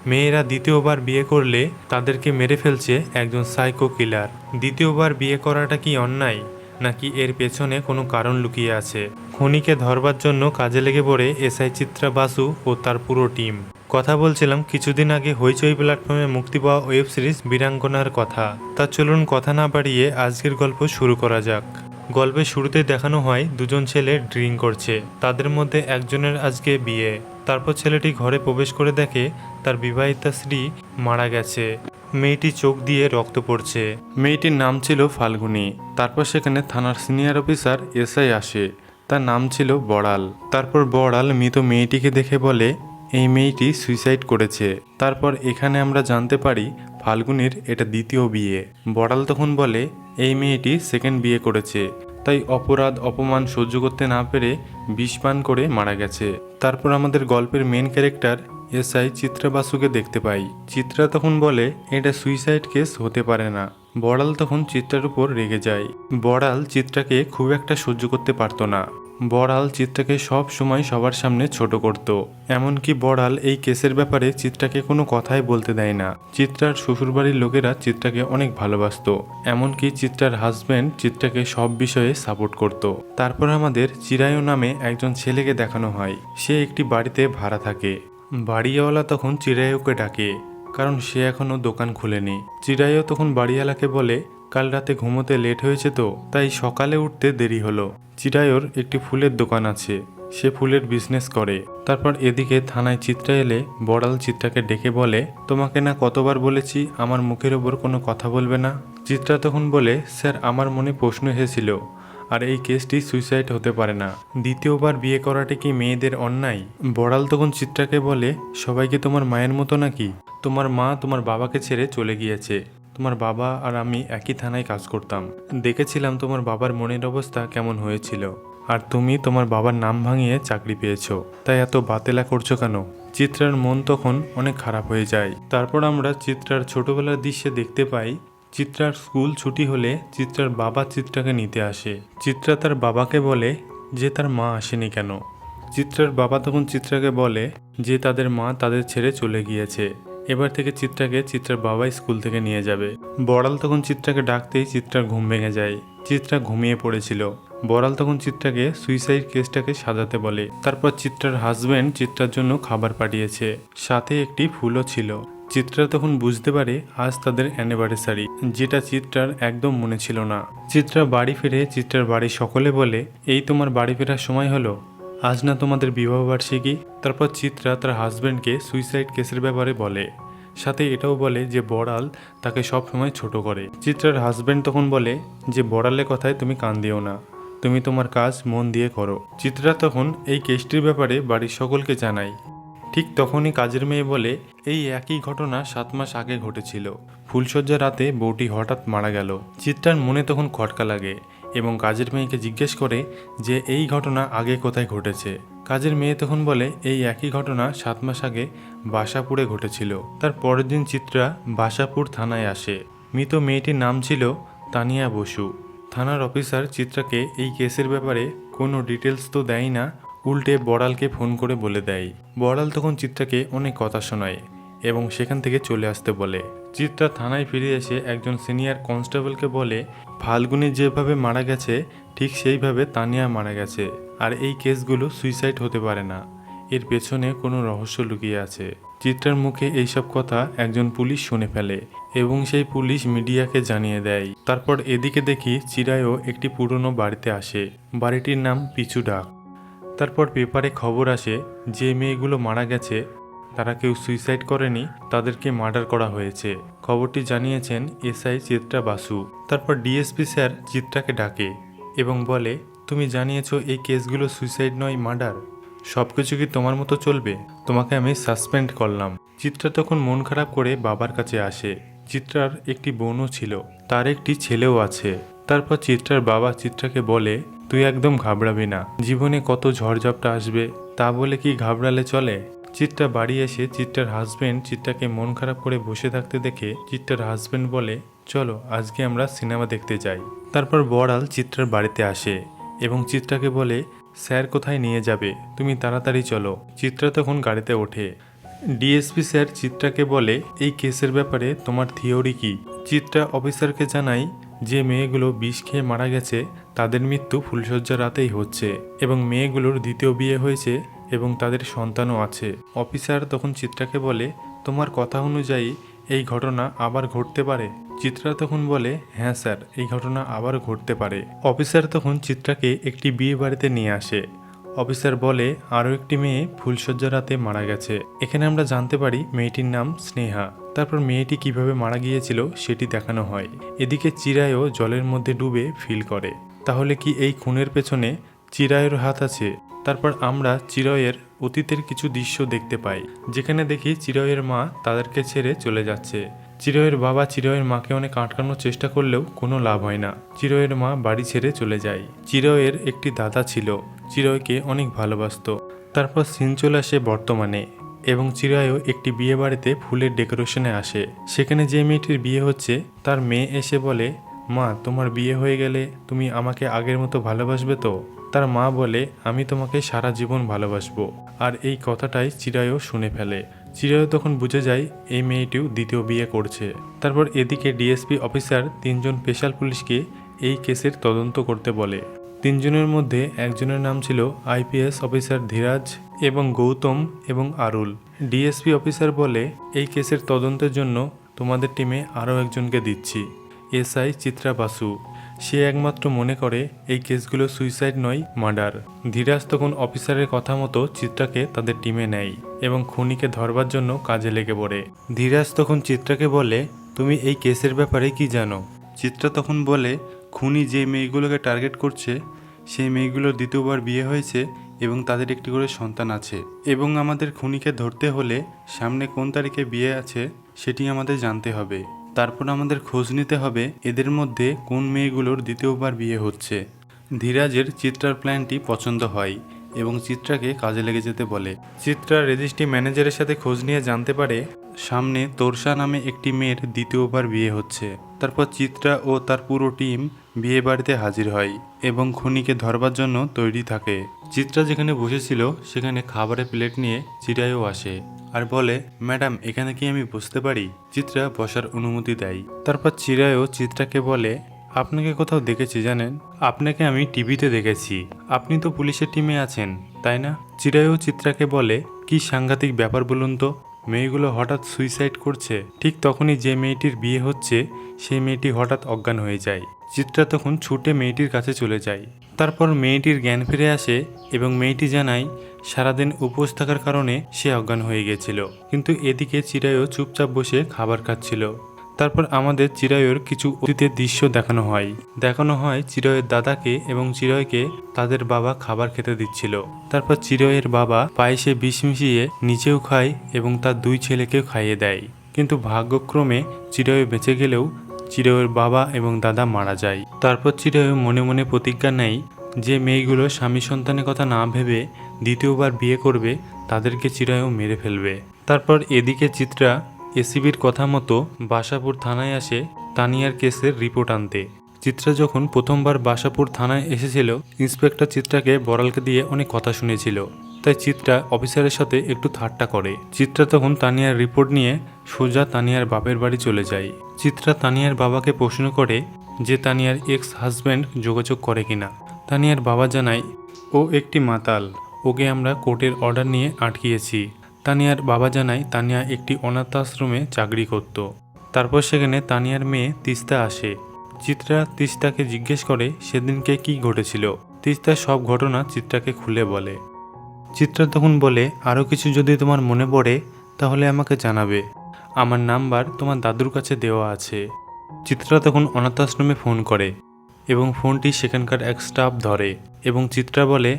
মেয়েরা দ্বিতীয়বার বিয়ে করলে তাদেরকে মেরে ফেলছে একজন সাইকো কিলার। দ্বিতীয়বার বিয়ে করাটা কি অন্যায়, নাকি এর পেছনে কোনো কারণ লুকিয়ে আছে? খনিকে ধরবার জন্য কাজে লেগে পড়ে এসআই চিত্রা বাসু ও তার পুরো টিম। কথা বলছিলাম কিছুদিন আগে হইচই প্ল্যাটফর্মে মুক্তি পাওয়া ওয়েব সিরিজ বীরাঙ্গনার কথা। তা চলুন কথা না বাড়িয়ে আজকের গল্প শুরু করা যাক। গল্পের শুরুতে দেখানো হয় দুজন ছেলে ড্রিঙ্ক করছে। তাদের মধ্যে একজনের আজকে বিয়ে। তারপর ছেলেটি ঘরে প্রবেশ করে দেখে তার বিবাহিতা স্ত্রী মারা গেছে। মেয়েটি চোখ দিয়ে রক্ত পড়ছে। মেয়েটির নাম ছিল ফাল্গুনী। তারপর সেখানে থানার সিনিয়র অফিসার এসআই আসে। তার নাম ছিল বড়াল। তারপর বড়াল মৃত মেয়েটিকে দেখে বলে এই মেয়েটি সুইসাইড করেছে। তারপর এখানে আমরা জানতে পারি ফাল্গুনির এটা দ্বিতীয় বিয়ে। বড়াল তখন বলে এই মেয়েটি সেকেন্ড বিয়ে করেছে, তাই অপরাধ অপমান সহ্য করতে না পেরে বিষ পান করে মারা গেছে। তারপর আমাদের গল্পের মেন ক্যারেক্টার এসআই চিত্রা বাসুকে দেখতে পাই। চিত্রা তখন বলে এটা সুইসাইড কেস হতে পারে না। বড়াল তখন চিত্রার উপর রেগে যায়। বড়াল চিত্রাকে খুব একটা সহ্য করতে পারতো না। বড়াল চিত্রাকে সব সময় সবার সামনে ছোট করত। এমনকি বড়াল এই কেসের ব্যাপারে চিত্রাকে কোনো কথাই বলতে দেয় না। চিত্রার শ্বশুরবাড়ির লোকেরা চিত্রাকে অনেক ভালোবাসতো। এমনকি চিত্রার হাজবেন্ড চিত্রাকে সব বিষয়ে সাপোর্ট করত। তারপর আমাদের চিরায়ু নামে একজন ছেলেকে দেখানো হয়। সে একটি বাড়িতে ভাড়া থাকে। বাড়িওয়ালা তখন চিরায়ুকে ডাকে, কারণ সে এখনো দোকান খুলেনি। চিরায়ু তখন বাড়িওয়ালাকে বলে কাল রাতে ঘুমোতে লেট হয়েছে তো, তাই সকালে উঠতে দেরি হলো। চিরায়ুর একটি ফুলের দোকান আছে, সে ফুলের বিজনেস করে। তারপর এদিকে থানায় চিত্রা এলে বড়াল চিত্রাকে ডেকে বলে তোমাকে না কতবার বলেছি আমার মুখের ওপর কোনো কথা বলবে না। চিত্রা তখন বলে স্যার আমার মনে প্রশ্ন এসেছিল, আর এই কেসটি সুইসাইড হতে পারে না। দ্বিতীয়বার বিয়ে করাটা কি মেয়েদের অন্যায়? বড়াল তখন চিত্রাকে বলে সবাইকে তোমার মায়ের মতো নাকি? তোমার মা তোমার বাবাকে ছেড়ে চলে গিয়েছে। তোমার বাবা আর আমি একই থানায় কাজ করতাম। দেখেছিলাম তোমার বাবার মনের অবস্থা কেমন হয়েছিল। আর তুমি তোমার বাবার নাম ভাঙিয়ে চাকরি পেয়েছো, তাই এত বাতেলা করছো কেন? চিত্রার মন তখন অনেক খারাপ হয়ে যায়। তারপর আমরা চিত্রার ছোটবেলার দৃশ্যে দেখতে পাই চিত্রার স্কুল ছুটি হলে চিত্রার বাবা চিত্রাকে নিতে আসে। চিত্রা তার বাবাকে বলে যে তার মা আসেনি কেন। চিত্রার বাবা তখন চিত্রাকে বলে যে তাদের মা তাদের ছেড়ে চলে গিয়েছে, এবার থেকে চিত্রাকে চিত্রার বাবাই স্কুল থেকে নিয়ে যাবে। বড়াল তখন চিত্রাকে ডাকতেই চিত্রার ঘুম ভেঙে যায়। চিত্রা ঘুমিয়ে পড়েছিল। বড়াল তখন চিত্রাকে সুইসাইড কেসটাকে সাজাতে বলে। তারপর চিত্রার হাজবেন্ড চিত্রার জন্য খাবার পাঠিয়েছে, সাথে একটি ফুলও ছিল। চিত্রা তখন বুঝতে পারে আজ তাদের অ্যানিভার্সারি, যেটা চিত্রার একদম মনে ছিল না। চিত্রা বাড়ি ফিরে চিত্রার বাড়ির সকলে বলে এই তোমার বাড়ি ফেরার সময় হলো, আজ না তোমাদের বিবাহবার্ষিকী। তারপর চিত্রা তার হাজবেন্ডকে সুইসাইড কেসের ব্যাপারে বলে, সাথে এটাও বলে যে বড়াল তাকে সব সময় ছোট করে। চিত্রার হাজবেন্ড তখন বলে যে বড়ালের কথায় তুমি কান দিও না, তুমি তোমার কাজ মন দিয়ে করো। চিত্রা তখন এই কেসটির ব্যাপারে বাড়ির সকলকে জানায়। ঠিক তখনই কাজের মেয়ে বলে এই একই ঘটনা 7 মাস আগে ঘটেছিল। ফুলশয্যা রাতে বউটি হঠাৎ মারা গেল। চিত্রার মনে তখন খটকা লাগে এবং কাজের মেয়েকে জিজ্ঞেস করে যে এই ঘটনা আগে কোথায় ঘটেছে। কাজের মেয়ে তখন বলে এই একই ঘটনা 7 মাস আগে বাসাপুরে ঘটেছিল। তার পরের দিন চিত্রা বাসাপুর থানায় আসে। মৃত মেয়েটির নাম ছিল তানিয়া বসু। থানার অফিসার চিত্রাকে এই কেসের ব্যাপারে কোনো ডিটেলস তো দেয় না, উল্টে বড়ালকে ফোন করে বলে দেয়। বড়াল তখন চিত্রাকে অনেক কথা শোনায় এবং সেখান থেকে চলে আসতে বলে। চিত্রা থানায় ফিরে এসে একজন সিনিয়র কনস্টেবলকে বলে ফাল্গুনি যেভাবে মারা গেছে ঠিক সেইভাবে তানিয়া মারা গেছে, আর এই কেসগুলো সুইসাইড হতে পারে না, এর পেছনে কোনো রহস্য লুকিয়ে আছে। চিত্রার মুখে এইসব কথা একজন পুলিশ শুনে ফেলে এবং সেই পুলিশ মিডিয়াকে জানিয়ে দেয়। তারপর এদিকে দেখি চিরায়ও একটি পুরনো বাড়িতে আসে। বাড়িটির নাম পিছু ডাক। তারপর পেপারে খবর আসে যে মেয়েগুলো মারা গেছে তারা কেউ সুইসাইড করেনি, তাদেরকে মার্ডার করা হয়েছে। খবরটি জানিয়েছেন এসআই চিত্রা বাসু। তারপর ডিএসপি স্যার চিত্রাকে ডাকে এবং বলে তুমি জানিয়েছো এই কেসগুলো সুইসাইড নয় মার্ডার, সব কিছু কি তোমার মতো চলবে? তোমাকে আমি সাসপেন্ড করলাম। চিত্রা তখন মন খারাপ করে বাবার কাছে আসে। চিত্রার একটি বোনও ছিল, তার একটি ছেলেও আছে। তারপর চিত্রার বাবা চিত্রাকে বলে তুই একদম ঘাবড়াবি না, জীবনে কত ঝড়ঝাপটা আসবে, তা বলে কি ঘাবড়ালে চলে? চিত্রা বাড়ি এসে চিত্রার হাজবেন্ড চিত্রাকে মন খারাপ করে বসে থাকতে দেখে চিত্রার হাজবেন্ড বলে চলো আজকে আমরা সিনেমা দেখতে যাই। তারপর বড়াল চিত্রার বাড়িতে আসে এবং চিত্রাকে বলে স্যার কোথায় নিয়ে যাবে, তুমি তাড়াতাড়ি চলো। চিত্রা তখন গাড়িতে ওঠে। ডিএসপি স্যার চিত্রাকে বলে, এই কেসের ব্যাপারে তোমার থিওরি কি? চিত্রা অফিসারকে জানাই যে মেয়েগুলো বিষ খেয়ে মারা গেছে তাদের মৃত্যু ফুলশয্যা রাতেই হচ্ছে এবং মেয়েগুলোর দ্বিতীয় বিয়ে হয়েছে এবং তাদের সন্তানও আছে। অফিসার তখন চিত্রাকে বলে, তোমার কথা অনুযায়ী এই ঘটনা আবার ঘটতে পারে? চিত্রা তখন বলে, হ্যাঁ স্যার, এই ঘটনা আবার ঘটতে পারে। অফিসার তখন চিত্রাকে একটি বিয়ে বাড়িতে নিয়ে আসে। অফিসার বলে, আরও একটি মেয়ে ফুলশয্যা রাতে মারা গেছে। এখানে আমরা জানতে পারি মেয়েটির নাম স্নেহা। তারপর মেয়েটি কিভাবে মারা গিয়েছিল সেটি দেখানো হয়। এদিকে চিরায়ও জলের মধ্যে ডুবে ফিল করে। তাহলে কি এই খুনের পেছনে চিরায়ের হাত আছে? তারপর আমরা চিরয়ের অতীতের কিছু দৃশ্য দেখতে পাই, যেখানে দেখি চিরয়ের মা তাদেরকে ছেড়ে চলে যাচ্ছে। চিরয়ের বাবা চিরয়ের মাকে অনেক আটকানোর চেষ্টা করলেও কোনো লাভ হয় না। চিরয়ের মা বাড়ি ছেড়ে চলে যায়। চিরয়ের একটি দাদা ছিল, চিরয়কে অনেক ভালোবাসতো। তারপর সিন চলে আসে বর্তমানে এবং চিরায়ও একটি বিয়ে বাড়িতে ফুলের ডেকোরেশনে আসে। সেখানে যে মেয়েটির বিয়ে হচ্ছে তার মেয়ে এসে বলে, মা, তোমার বিয়ে হয়ে গেলে তুমি আমাকে আগের মতো ভালোবাসবে তো? তার মা বলে, আমি তোমাকে সারা জীবন ভালোবাসবো। আর এই কথাটাই চিরায়ও শুনে ফেলে। চিরায়ও তখন বুঝে যায় এই মেয়েটিও দ্বিতীয় বিয়ে করছে। তারপর এদিকে ডিএসপি অফিসার 3 জন স্পেশাল পুলিশকে এই কেসের তদন্ত করতে বলে। 3 জনের মধ্যে একজনের নাম ছিল আইপিএস অফিসার ধীরাজ এবং গৌতম এবং আরুল। ডিএসপি অফিসার বলে, এই কেসের তদন্তের জন্য তোমাদের টিমে আরও একজনকে দিচ্ছি, এসআই চিত্রা বাসু। সে একমাত্র মনে করে এই কেসগুলো সুইসাইড নয়, মার্ডার। ধীরাজ তখন অফিসারের কথা মতো চিত্রাকে তাদের টিমে নেয় এবং খুনিকে ধরবার জন্য কাজে লেগে পড়ে। ধীরাজ তখন চিত্রাকে বলে, তুমি এই কেসের ব্যাপারে কি জানো? চিত্রা তখন বলে, খুনি যে মেয়েগুলোকে টার্গেট করছে সেই মেয়েগুলোর দ্বিতীয়বার বিয়ে হয়েছে এবং তাদের একটি করে সন্তান আছে এবং আমাদের খুনিকে ধরতে হলে সামনে কোন তারিখে বিয়ে আছে সেটি আমাদের জানতে হবে। তারপর আমাদের খোঁজ নিতে হবে এদের মধ্যে কোন মেয়েগুলোর দ্বিতীয়বার বিয়ে হচ্ছে। ধীরাজের চিত্রার প্ল্যানটি পছন্দ হয় এবং চিত্রাকে কাজে লেগে যেতে বলে। চিত্রা রেজিস্ট্রি ম্যানেজারের সাথে খোঁজ নিয়ে জানতে পারে সামনে তোরসা নামে একটি মেয়ের দ্বিতীয়বার বিয়ে হচ্ছে। তারপর চিত্রা ও তার পুরো টিম বিয়ে বাড়িতে হাজির হয় এবং খুনিকে ধরবার জন্য তৈরি থাকে। চিত্রা যেখানে বসেছিল সেখানে খাবারের প্লেট নিয়ে চিরায়ও আসে আর বলে, ম্যাডাম, এখানে কি আমি বসতে পারি? চিত্রা বসার অনুমতি দেয়। তারপর চিরায়ও চিত্রাকে বলে, আপনাকে কোথাও দেখেছি জানেন? আপনাকে আমি টিভিতে দেখেছি। আপনি তো পুলিশের টিমে আছেন, তাই না? চিরায়ও চিত্রাকে বলে, কি সাংঘাতিক ব্যাপার বলুন তো, মেয়েগুলো হঠাৎ সুইসাইড করছে। ঠিক তখনই যে মেয়েটির বিয়ে হচ্ছে সেই মেয়েটি হঠাৎ অজ্ঞান হয়ে যায়। চিত্রা তখন ছুটে মেয়েটির কাছে চলে যায়। তারপর মেয়েটির জ্ঞান ফিরে আসে এবং মেয়েটি জানায় সারাদিন উপোস থাকার কারণে সে অজ্ঞান হয়ে গেছিল। কিন্তু এদিকে চিরায়ও চুপচাপ বসে খাবার খাচ্ছিল। তারপর আমাদের চিরায়ুর কিছু অতীতের দৃশ্য দেখানো হয় চিরয়ের দাদাকে এবং চিরয়কে তাদের বাবা খাবার খেতে দিচ্ছিল। তারপর চিরয়ের বাবা পায়েসে বিষ মিশিয়ে নিজেও খায় এবং তার 2 ছেলেকেও খাইয়ে দেয়। কিন্তু ভাগ্যক্রমে চিরয় বেঁচে গেলেও চিরয়ের বাবা এবং দাদা মারা যায়। তারপর চিরয় মনে মনে প্রতিজ্ঞা নেয় যে মেয়েগুলো স্বামী সন্তানের কথা না ভেবে দ্বিতীয়বার বিয়ে করবে তাদেরকে চিরয়ও মেরে ফেলবে। তারপর এদিকে চিত্রা এসিবির কথা মতো বাসাপুর থানায় আসে তানিয়ার কেসের রিপোর্ট আনতে। চিত্রা যখন প্রথমবার বাসাপুর থানায় এসেছিল, ইন্সপেক্টর চিত্রাকে বড়ালকে দিয়ে অনেক কথা শুনেছিল, তাই চিত্রা অফিসারের সাথে একটু ঠাট্টা করে। চিত্রা তখন তানিয়ার রিপোর্ট নিয়ে সোজা তানিয়ার বাপের বাড়ি চলে যায়। চিত্রা তানিয়ার বাবাকে প্রশ্ন করে যে তানিয়ার এক্স হাজব্যান্ড যোগাযোগ করে কিনা। তানিয়ার বাবা জানায়, ও একটি মাতাল, ওকে আমরা কোর্টের অর্ডার নিয়ে আটকিয়েছি। তানিয়ার বাবা জানায় তানিয়া একটি অনাথ আশ্রমে চাকরি করত। তারপর সেখানে তানিয়ার মেয়ে তিস্তা আসে। চিত্রা তিস্তাকে জিজ্ঞেস করে সেদিনকে কি ঘটেছিল। তিস্তা সব ঘটনা চিত্রাকে খুলে বলে। চিত্রা তখন বলে, আরও কিছু যদি তোমার মনে পড়ে তাহলে আমাকে জানাবে, আমার নাম্বার তোমার দাদুর কাছে দেওয়া আছে। চিত্রা তখন অনাথ আশ্রমে ফোন করে এবং ফোনটি সেখানকার এক স্টাফ ধরে এবং চিত্রা বলে,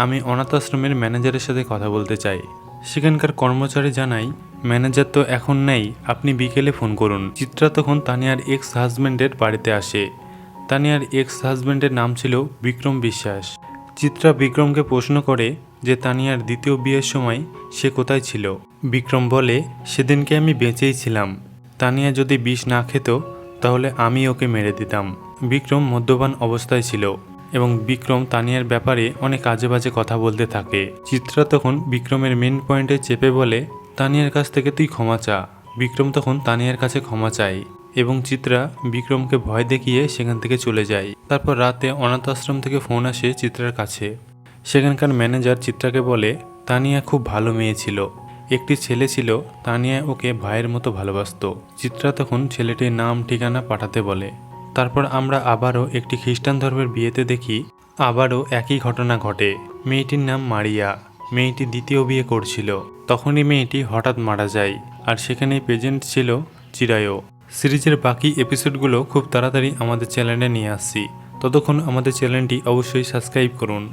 আমি অনাথ আশ্রমের ম্যানেজারের সাথে কথা বলতে চাই। সেখানকার কর্মচারী জানায়, ম্যানেজার তো এখন নেই, আপনি বিকেলে ফোন করুন। চিত্রা তখন তানিয়ার এক্স হাজব্যান্ডের বাড়িতে আসে। তানিয়ার এক্স হাজব্যান্ডের নাম ছিল বিক্রম বিশ্বাস। চিত্রা বিক্রমকে প্রশ্ন করে যে তানিয়ার দ্বিতীয় বিয়ের সময় সে কোথায় ছিল। বিক্রম বলে, সেদিনকে আমি বেঁচেই ছিলাম। তানিয়া যদি বিষ না খেত তাহলে আমি ওকে মেরে দিতাম। বিক্রম মদ্যপান অবস্থায় ছিল এবং বিক্রম তানিয়ার ব্যাপারে অনেক আজে বাজে কথা বলতে থাকে। চিত্রা তখন বিক্রমের মেন পয়েন্টে চেপে বলে, তানিয়ার কাছ থেকে তুই ক্ষমা চা। বিক্রম তখন তানিয়ার কাছে ক্ষমা চায় এবং চিত্রা বিক্রমকে ভয় দেখিয়ে সেখান থেকে চলে যায়। তারপর রাতে অনাথ আশ্রম থেকে ফোন আসে চিত্রার কাছে। সেখানকার ম্যানেজার চিত্রাকে বলে তানিয়া খুব ভালো মেয়ে ছিল, একটি ছেলে ছিল, তানিয়া ওকে ভাইয়ের মতো ভালোবাসতো। চিত্রা তখন ছেলেটির নাম ঠিকানা পাঠাতে বলে। তারপর আমরা আবারও একটি খ্রিস্টান ধর্মের বিয়েতে দেখি আবারও একই ঘটনা ঘটে। মেয়েটির নাম মারিয়া। মেয়েটি দ্বিতীয় বিয়ে করছিল, তখনই মেয়েটি হঠাৎ মারা যায়, আর সেখানেই প্রেজেন্ট ছিল চিরায়ও। সিরিজের বাকি এপিসোডগুলো খুব তাড়াতাড়ি আমাদের চ্যানেলে নিয়ে আসছি, ততক্ষণ আমাদের চ্যানেলটি অবশ্যই সাবস্ক্রাইব করুন।